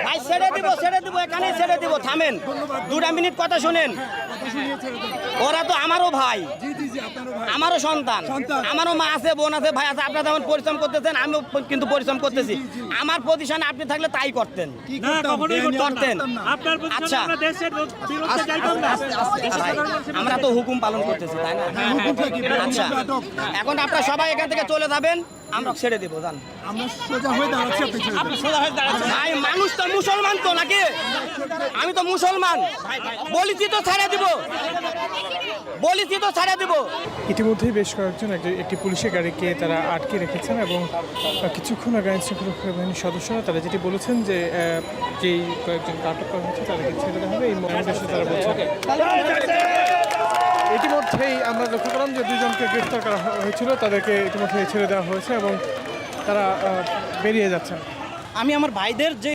ভাই ছেড়ে দিব এখানেই ছেড়ে দিব, থামেন 2 মিনিট কথা শুনেন। ওরা তো আমারও ভাই, আমারও সন্তান, আমারও মা আছে, বোন আছে, ভাই আছে। আপনারা যেমন পরিশ্রম করতেছেন আমিও কিন্তু পরিশ্রম করতেছি। আমার পজিশনে আপনি থাকলে তাই করতেন। আচ্ছা আমরা তো হুকুম পালন করতেছি, তাই না? আচ্ছা এখন আপনারা সবাই এখান থেকে চলে যাবেন, আমরা ছেড়ে দেবো। জান ভাই মানুষ তো মুসলমান তো নাকি? আমি তো মুসলমান, বলেছি তো ছেড়ে দিব, বলেছি তো ছেড়ে দিব। ইতিমধ্যেই বেশ কয়েকজন একটি পুলিশের গাড়িকে তারা আটকে রেখেছেন এবং কিছুক্ষণ আগে আইন শৃঙ্খলা বাহিনীর সদস্যরা তারা যেটি বলেছেন যে যেই কয়েকজনকে আটক করা হয়েছে তাদেরকে ছেড়ে দেওয়া হবে, এই মহাদেশে তারা বলছেন। ইতিমধ্যেই আমরা লক্ষ্য করলাম যে 2 জনকে গ্রেফতার করা হয়েছিল, তাদেরকে ইতিমধ্যে ছেড়ে দেওয়া হয়েছে এবং তারা বেরিয়ে যাচ্ছেন। আমি আমার ভাইদের যে